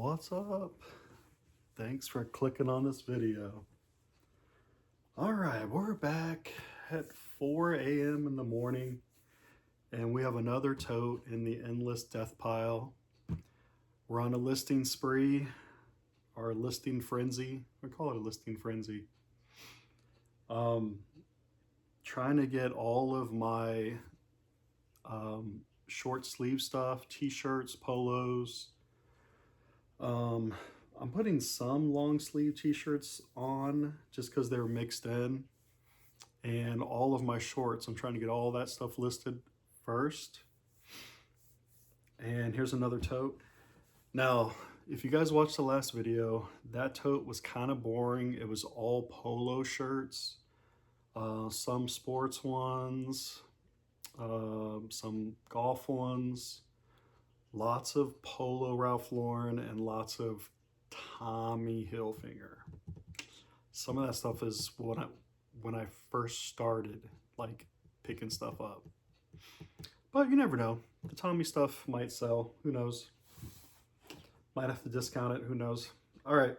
What's up? Thanks for clicking on this video. All right, we're back at 4 a.m. in the morning, and we have another tote in the endless death pile. We're on a listing spree, or listing frenzy. We call it a listing frenzy. Trying to get all of my short sleeve stuff, t-shirts, polos. I'm putting some long sleeve t-shirts on just because they're mixed in, and all of my shorts, I'm trying to get all that stuff listed first. And here's another tote. Now, if you guys watched the last video, that tote was kind of boring. It was all polo shirts, some sports ones, some golf ones, lots of polo Ralph Lauren, and lots of Tommy Hilfiger. Some of that stuff is when I first started like picking stuff up. But you never know. The Tommy stuff might sell. Who knows? Might have to discount it. Who knows? All right.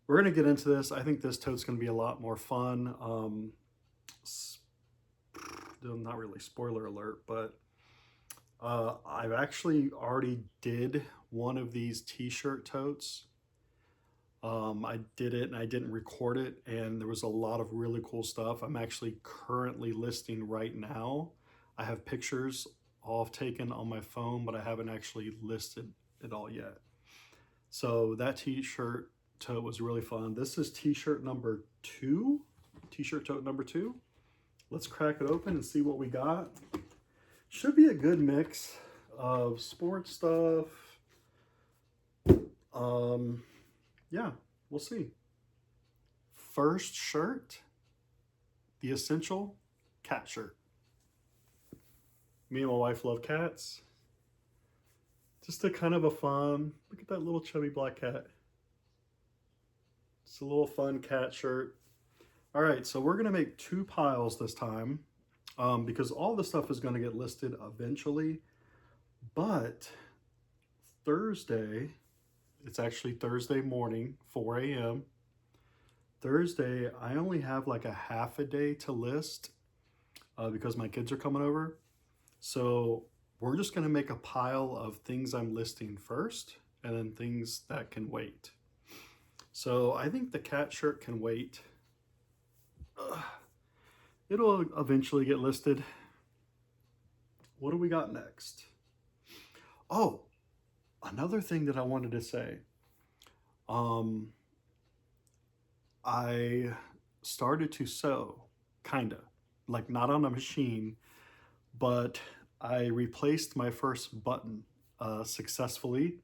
We're going to get into this. I think this tote's going to be a lot more fun. Not really spoiler alert, but I've actually already did one of these t-shirt totes. I did it and I didn't record it, and there was a lot of really cool stuff. I'm actually currently listing right now. I have pictures all taken on my phone, but I haven't actually listed it all yet. So that t-shirt tote was really fun. This is t-shirt number 2, t-shirt tote number 2. Let's crack it open and see what we got. Should be a good mix of sports stuff. Yeah, we'll see. First shirt, the essential cat shirt. Me and my wife love cats. Just a kind of a fun, look at that little chubby black cat. It's a little fun cat shirt. All right, so we're gonna make 2 piles this time. Because all the stuff is going to get listed eventually, but Thursday, it's actually Thursday morning, 4 a.m. Thursday, I only have like a half a day to list because my kids are coming over. So we're just going to make a pile of things I'm listing first and then things that can wait. So I think the cat shirt can wait. It'll eventually get listed. What do we got next? Oh, another thing that I wanted to say. I started to sew, kinda, like not on a machine, but I replaced my first button successfully.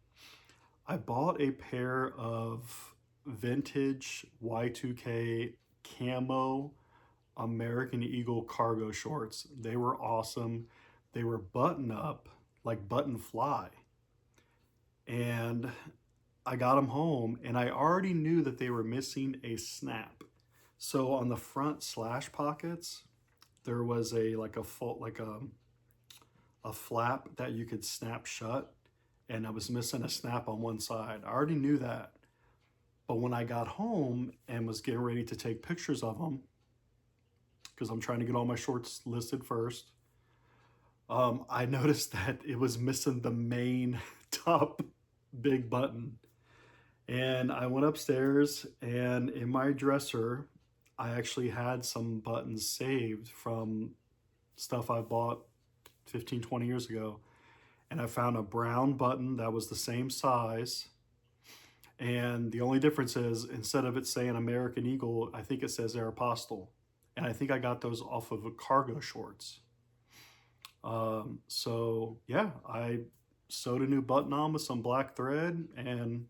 I bought a pair of vintage Y2K camo American Eagle cargo shorts. They were awesome. They were button up, like button fly. And I got them home, and I already knew that they were missing a snap. So on the front slash pockets, there was a flap that you could snap shut, and I was missing a snap on one side. I already knew that. But when I got home and was getting ready to take pictures of them, because I'm trying to get all my shorts listed first, I noticed that it was missing the main top big button. And I went upstairs, and in my dresser, I actually had some buttons saved from stuff I bought 15, 20 years ago. And I found a brown button that was the same size. And the only difference is, instead of it saying American Eagle, I think it says Aeropostale. And I think I got those off of cargo shorts. So yeah, I sewed a new button on with some black thread, and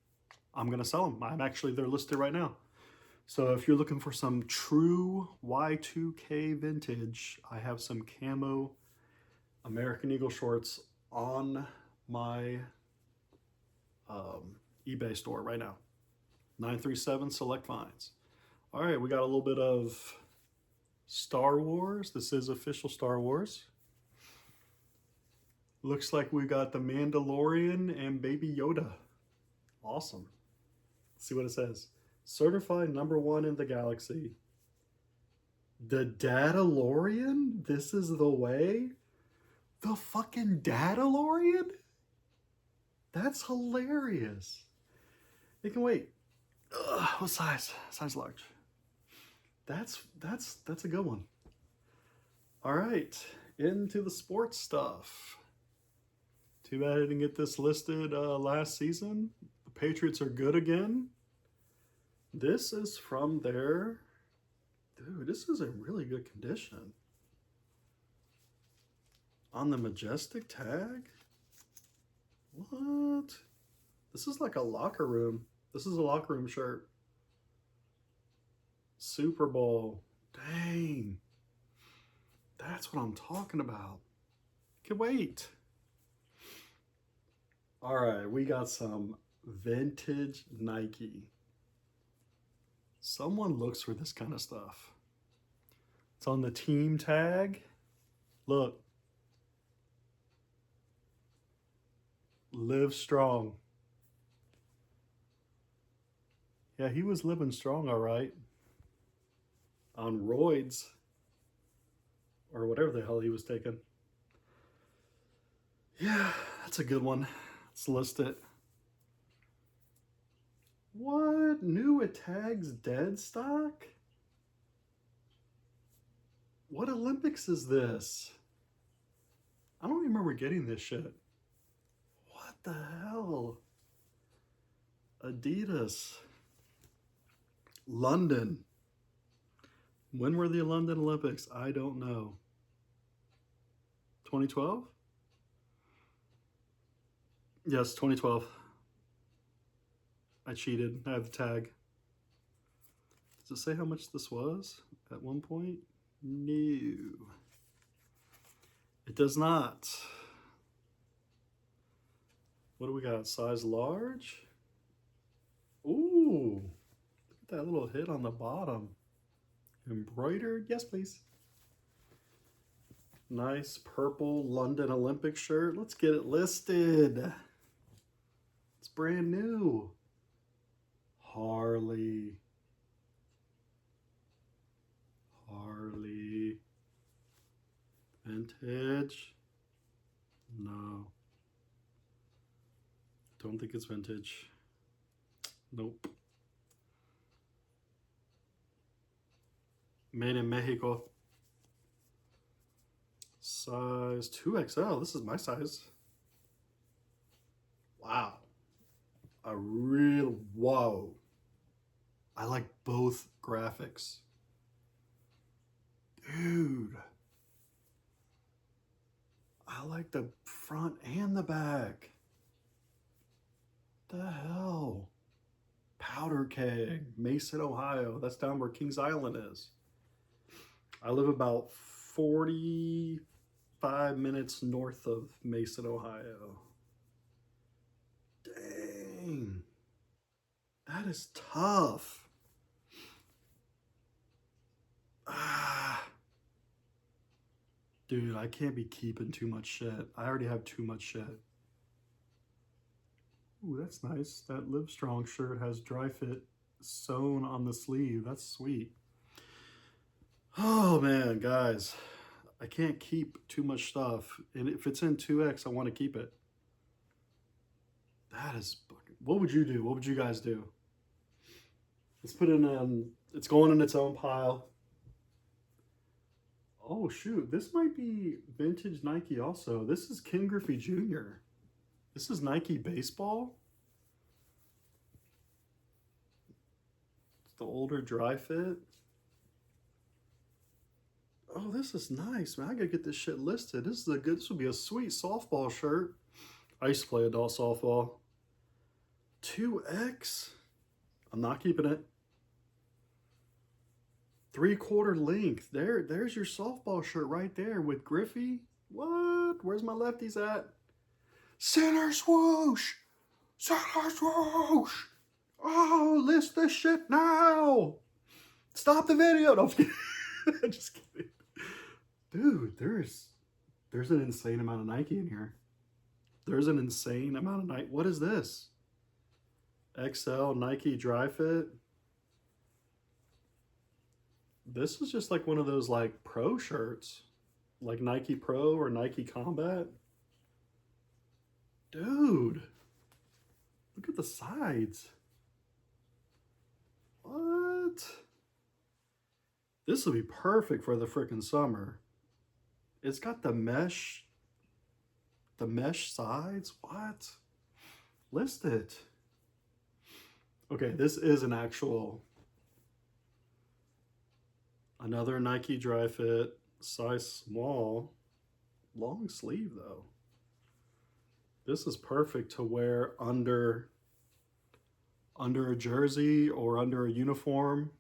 I'm gonna sell them. They're listed right now. So if you're looking for some true Y2K vintage, I have some camo American Eagle shorts on my eBay store right now. 937 Select Finds. All right, we got a little bit of Star Wars. This is official Star Wars. Looks like we got the Mandalorian and Baby Yoda Awesome. Let's see what it says. Certified #1 in the galaxy. The Dadalorian? This is the way? The fucking Dadalorian? That's hilarious. It can wait. Ugh, what size? Size large. That's a good one. All right, into the sports stuff. Too bad I didn't get this listed last season. The Patriots are good again. This is from their... Dude, this is in really good condition. On the Majestic tag? What? This is like a locker room. This is a locker room shirt. Super Bowl. Dang. That's what I'm talking about. Can wait. All right, we got some vintage Nike. Someone looks for this kind of stuff. It's on the team tag. Look. Live strong. Yeah, he was living strong, all right. On roids. Or whatever the hell he was taking. Yeah, that's a good one. Let's list it. What? New at tags dead stock? What Olympics is this? I don't remember getting this shit. What the hell? Adidas. London. When were the London Olympics? I don't know. 2012? Yes, 2012. I cheated. I have the tag. Does it say how much this was at one point? No. It does not. What do we got? Size large? Ooh. Look at that little hit on the bottom. Embroidered? Yes, please. Nice purple London Olympic shirt. Let's get it listed. It's brand new. Harley. Harley. Vintage. No. Don't think it's vintage. Nope. Made in Mexico. Size 2XL. This is my size. Wow. A real whoa. I like both graphics. Dude. I like the front and the back. What the hell? Powder Keg, Mason, Ohio. That's down where Kings Island is. I live about 45 minutes north of Mason, Ohio. Dang. That is tough. Ah. Dude, I can't be keeping too much shit. I already have too much shit. Ooh, that's nice. That Live Strong shirt has dry fit sewn on the sleeve. That's sweet. Oh man, guys. I can't keep too much stuff. And if it's in 2X, I want to keep it. That is... What would you do? What would you guys do? Let's put in... it's going in its own pile. Oh, shoot. This might be vintage Nike also. This is Ken Griffey Jr. This is Nike baseball. It's the older dry fit. Oh, this is nice, man. I gotta get this shit listed. This would be a sweet softball shirt. I used to play adult softball. 2X. I'm not keeping it. 3/4 length. There's your softball shirt right there with Griffey. What? Where's my lefties at? Center swoosh! Center swoosh! Oh, list this shit now! Stop the video! No, I'm kidding. I'm just kidding. Dude, there's an insane amount of Nike in here. There's an insane amount of Nike. What is this? XL Nike Dry Fit. This is just like one of those like pro shirts, like Nike Pro or Nike Combat. Dude, look at the sides. What? This would be perfect for the freaking summer. It's got the mesh sides. What? List it. Okay, this is an actual, another Nike Dry Fit, size small, long sleeve though. This is perfect to wear under a jersey or under a uniform.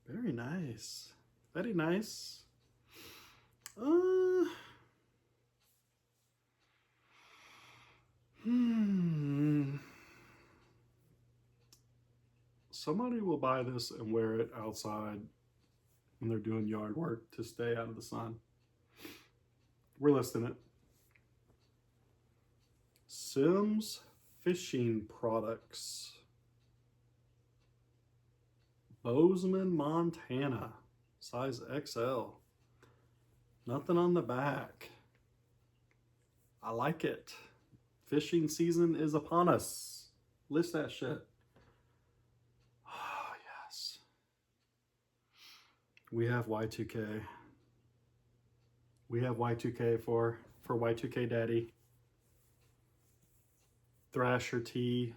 Very nice. Very nice. Somebody will buy this and wear it outside when they're doing yard work to stay out of the sun. We're listing it. Sims Fishing Products. Bozeman, Montana. Size XL. Nothing on the back. I like it. Fishing season is upon us. List that shit. Oh, yes. We have Y2K. We have Y2K for Y2K Daddy. Thrasher tee.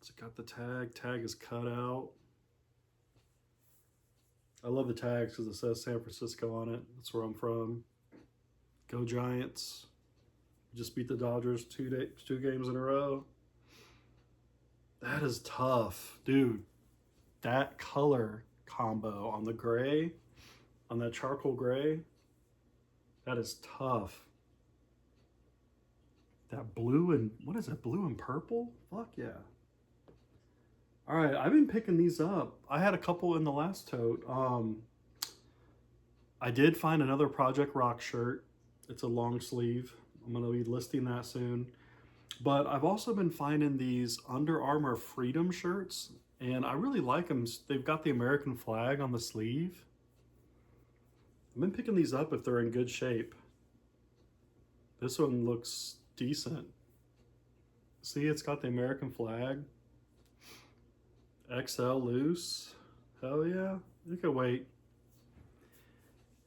It's got the tag. Tag is cut out. I love the tags because it says San Francisco on it. That's where I'm from. Go Giants. Just beat the Dodgers two games in a row. That is tough. Dude, that color combo on the gray, on that charcoal gray, that is tough. That blue and, what is it, blue and purple? Fuck yeah. All right, I've been picking these up. I had a couple in the last tote. I did find another Project Rock shirt. It's a long sleeve. I'm gonna be listing that soon. But I've also been finding these Under Armour Freedom shirts, and I really like them. They've got the American flag on the sleeve. I've been picking these up if they're in good shape. This one looks decent. See, it's got the American flag. XL loose. Hell yeah. It can wait.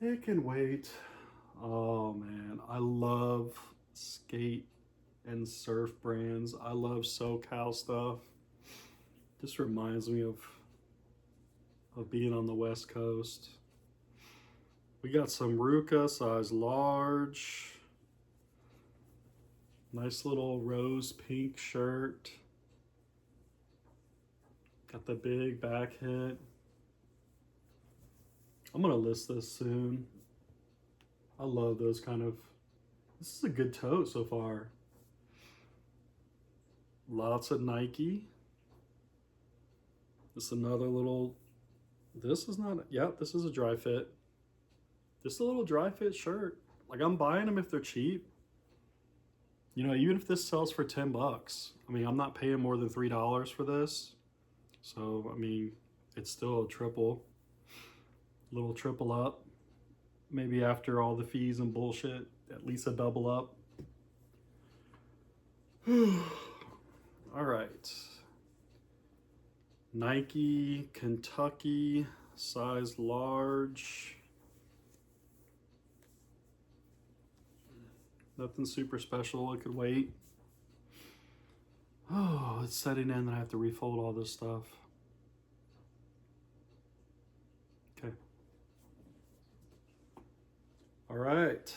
It can wait. Oh man, I love skate and surf brands. I love SoCal stuff. This reminds me of being on the West Coast. We got some Ruka size large. Nice little rose pink shirt. Got the big back hit. I'm gonna list this soon. I love those kind of, this is a good tote so far. Lots of Nike. This is another little, this is not, yep, this is a dry fit. This is a little dry fit shirt. Like, I'm buying them if they're cheap. You know, even if this sells for 10 bucks, I mean, I'm not paying more than $3 for this. So, I mean, it's still a little triple up. Maybe after all the fees and bullshit, at least a double up. All right. Nike, Kentucky, size large. Nothing super special, it could wait. Oh, it's setting in that I have to refold all this stuff. Okay. All right,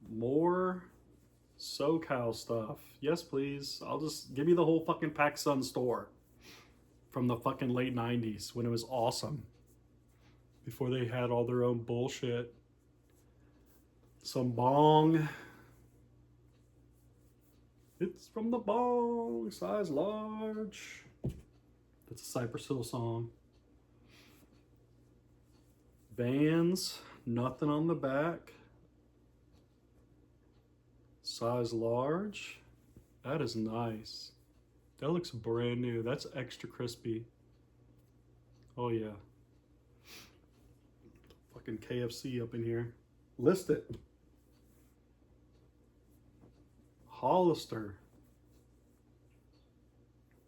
more SoCal stuff. Yes, please. I'll just, give me the whole fucking PacSun store from the fucking late 90s when it was awesome. Before they had all their own bullshit. Some bong. It's from the bong, size large. That's a Cypress Hill song. Vans, nothing on the back. Size large. That is nice. That looks brand new. That's extra crispy. Oh yeah. Fucking KFC up in here. List it. Hollister.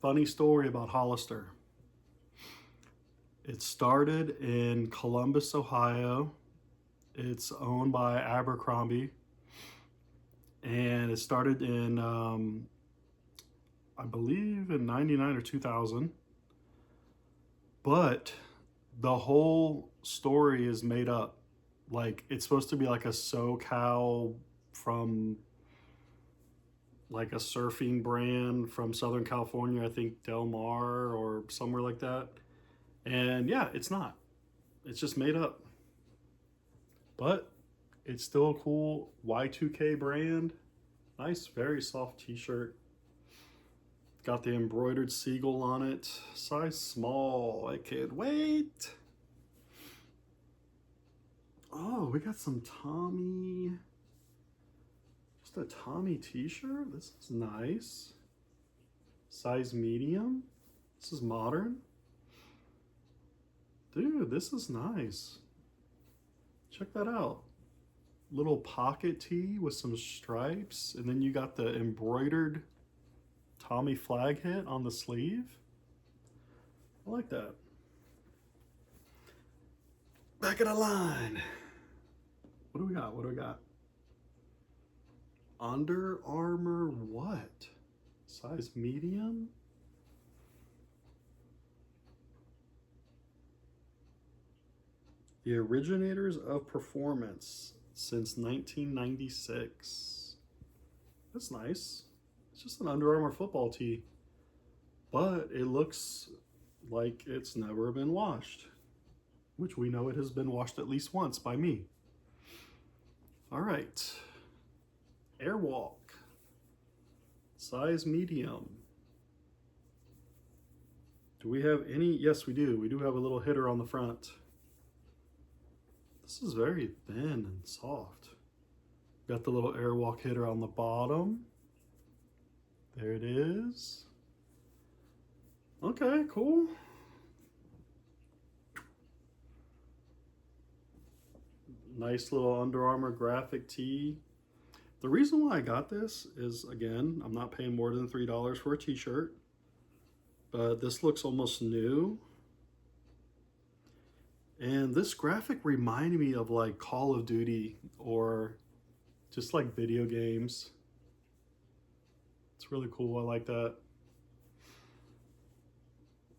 Funny story about Hollister. It started in Columbus, Ohio. It's owned by Abercrombie. And it started in, I believe, in 99 or 2000. But the whole story is made up. Like, it's supposed to be like a SoCal from like a surfing brand from Southern California, I think Del Mar or somewhere like that. And yeah, it's not. It's just made up. But it's still a cool Y2K brand. Nice, very soft t-shirt. Got the embroidered seagull on it. Size small, I can't wait. Oh, we got some Tommy. Just a Tommy t-shirt. This is nice. Size medium. This is modern. Dude, this is nice. Check that out. Little pocket tee with some stripes. And then you got the embroidered Tommy flag hit on the sleeve. I like that. Back of the line. What do we got? What do we got? Under Armour what? Size medium? The originators of performance since 1996. That's nice. It's just an Under Armour football tee, but it looks like it's never been washed, which we know it has been washed at least once by me. All right. Airwalk. Size medium. Do we have any? Yes, we do. We do have a little hitter on the front. This is very thin and soft. Got the little Airwalk hitter on the bottom. There it is. Okay, cool. Nice little Under Armour graphic tee. The reason why I got this is, again, I'm not paying more than $3 for a t-shirt, but this looks almost new. And this graphic reminded me of like Call of Duty or just like video games. It's really cool. I like that.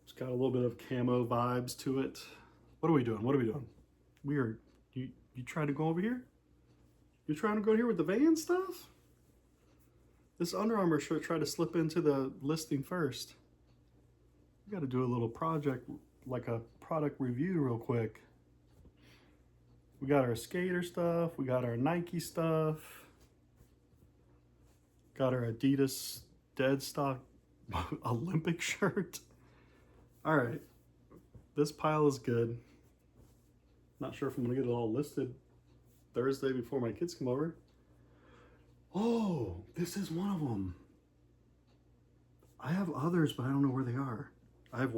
It's got a little bit of camo vibes to it. What are we doing? What are we doing? You trying to go over here? You trying to go here with the van stuff? This Under Armour shirt tried to slip into the listing first. We got to do a little project, like a product review real quick. We got our skater stuff. We got our Nike stuff. Got our Adidas dead stock Olympic shirt. All right, this pile is good. Not sure if I'm gonna get it all listed Thursday before my kids come over. Oh, this is one of them. I have others, but I don't know where they are. I have a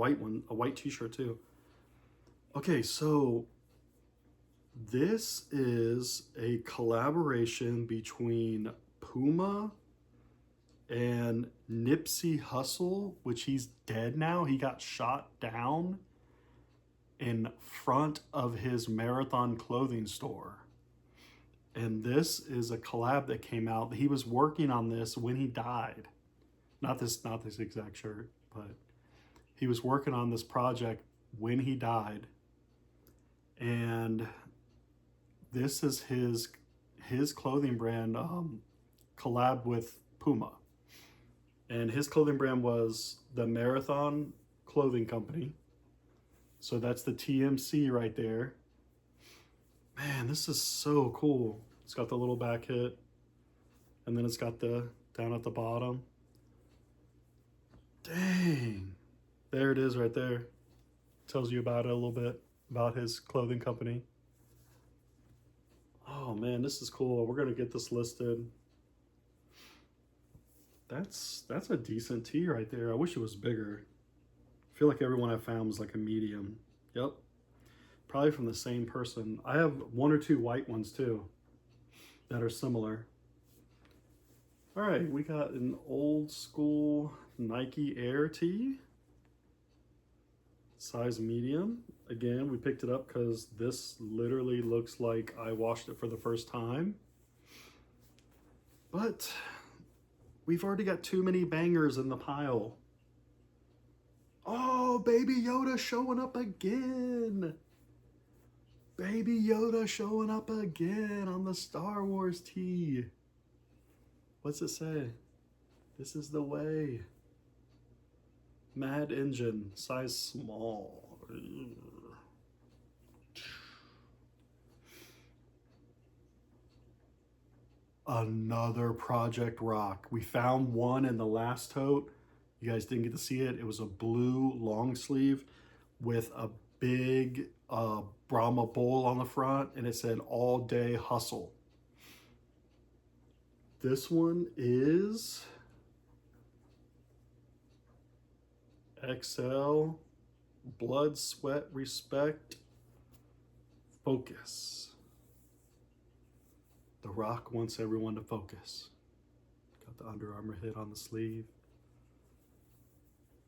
white t-shirt too. Okay, so this is a collaboration between Puma and Nipsey Hussle, which he's dead now. He got shot down in front of his Marathon clothing store. And this is a collab that came out. He was working on this when he died. Not this exact shirt, but he was working on this project when he died. And this is his clothing brand collab with Puma. And his clothing brand was the Marathon Clothing Company. So that's the TMC right there. Man, this is so cool. It's got the little back hit. And then it's got the down at the bottom. Dang. There it is right there. Tells you about it a little bit, about his clothing company. Oh man, this is cool. We're gonna get this listed. That's a decent tee right there. I wish it was bigger. I feel like everyone I found was like a medium. Yep. Probably from the same person. I have one or two white ones too that are similar. All right, we got an old school Nike Air tee, size medium. Again, we picked it up because this literally looks like I washed it for the first time. But we've already got too many bangers in the pile. Oh, Baby Yoda showing up again. Baby Yoda showing up again on the Star Wars tee. What's it say? This is the way. Mad Engine, size small. Another Project Rock. We found one in the last tote. You guys didn't get to see it. It was a blue long sleeve with a big Brahma bowl on the front, and it said All Day Hustle. This one is XL, Blood, Sweat, Respect, Focus. The Rock wants everyone to focus. Got the Under Armour hit on the sleeve.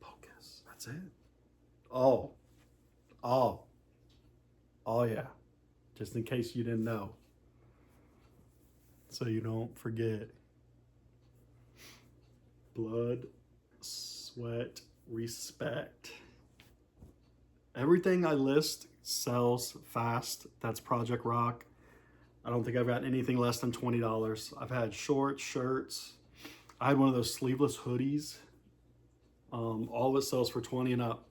Focus, that's it. Oh yeah, just in case you didn't know. So you don't forget. Blood, Sweat, Respect. Everything I list sells fast. That's Project Rock. I don't think I've got anything less than $20. I've had shorts, shirts. I had one of those sleeveless hoodies. All of it sells for 20 and up.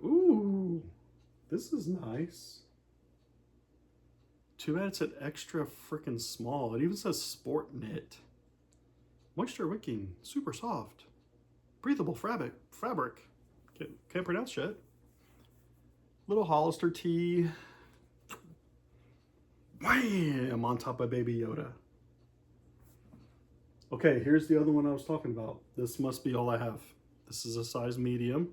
Ooh, this is nice. Too bad it's an extra freaking small. It even says Sport Knit. Moisture wicking, super soft. Breathable fabric. Can't pronounce shit. Little Hollister tee. Wham! On top of Baby Yoda. Okay, here's the other one I was talking about. This must be all I have. This is a size medium.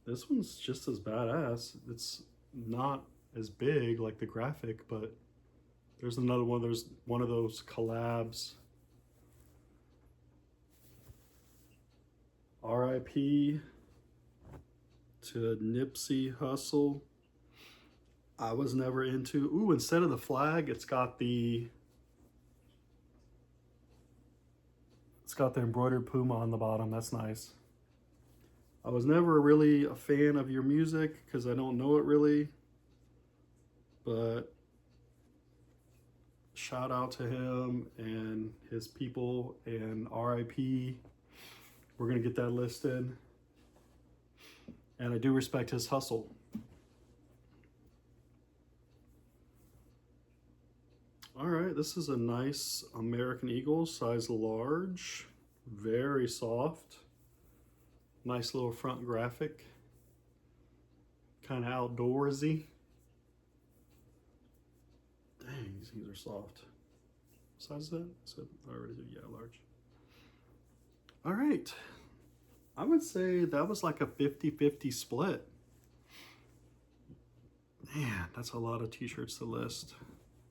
This one's just as badass. It's not as big like the graphic, but there's another one. There's one of those collabs. RIP to Nipsey Hussle. I was never into. Ooh, instead of the flag, it's got the embroidered puma on the bottom. That's nice. I was never really a fan of your music because I don't know it really, but shout out to him and his people, and RIP. We're gonna get that listed. And I do respect his hustle. All right, this is a nice American Eagle, size large, very soft. Nice little front graphic, kind of outdoorsy. Dang, these things are soft. What size is that? Yeah, large. All right, I would say that was like a 50-50 split. Man, that's a lot of t-shirts to list.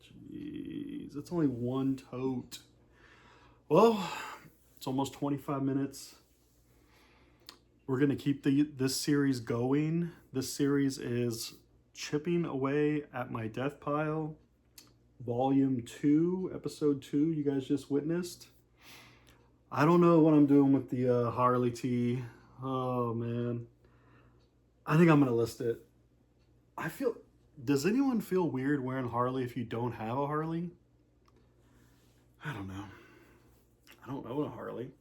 Jeez, it's only one tote. Well, it's almost 25 minutes. We're gonna keep this series going. This series is Chipping Away at My Death Pile, Volume 2, Episode 2, you guys just witnessed. I don't know what I'm doing with the Harley tee. Oh man. I think I'm gonna list it. Does anyone feel weird wearing Harley if you don't have a Harley? I don't know. I don't own a Harley,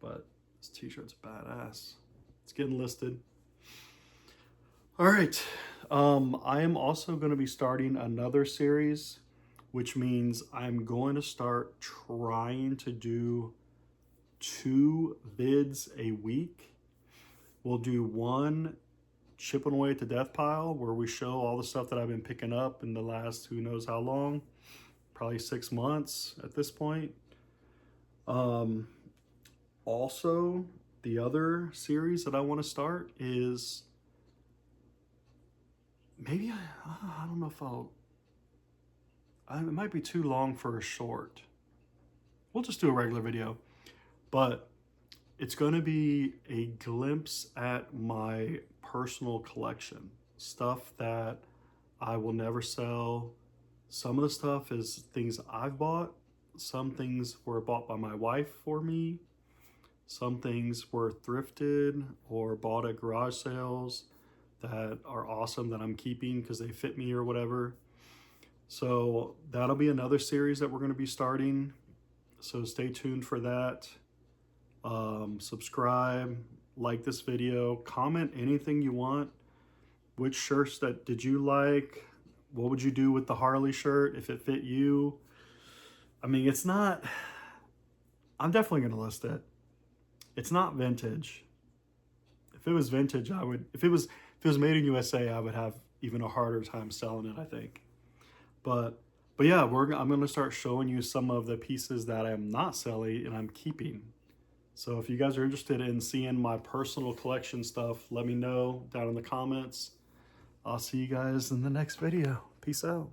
but this t-shirt's badass. It's getting listed. All right. I am also going to be starting another series, which means I'm going to start trying to do 2 vids a week. We'll do one Chipping Away at the Death Pile, where we show all the stuff that I've been picking up in the last who knows how long, probably 6 months at this point. Um, Also, the other series that I want to start is maybe I don't know if it might be too long for a short. We'll just do a regular video, but it's going to be a glimpse at my personal collection, stuff that I will never sell. Some of the stuff is things I've bought. Some things were bought by my wife for me. Some things were thrifted or bought at garage sales that are awesome that I'm keeping because they fit me or whatever. So that'll be another series that we're going to be starting. So stay tuned for that. Subscribe, like this video, comment anything you want. Which shirts that did you like? What would you do with the Harley shirt if it fit you? I mean, it's not, I'm definitely going to list it. It's not vintage. If it was vintage, I would, if it was made in USA, I would have even a harder time selling it, I think. But yeah, I'm going to start showing you some of the pieces that I'm not selling and I'm keeping. So if you guys are interested in seeing my personal collection stuff, let me know down in the comments. I'll see you guys in the next video. Peace out.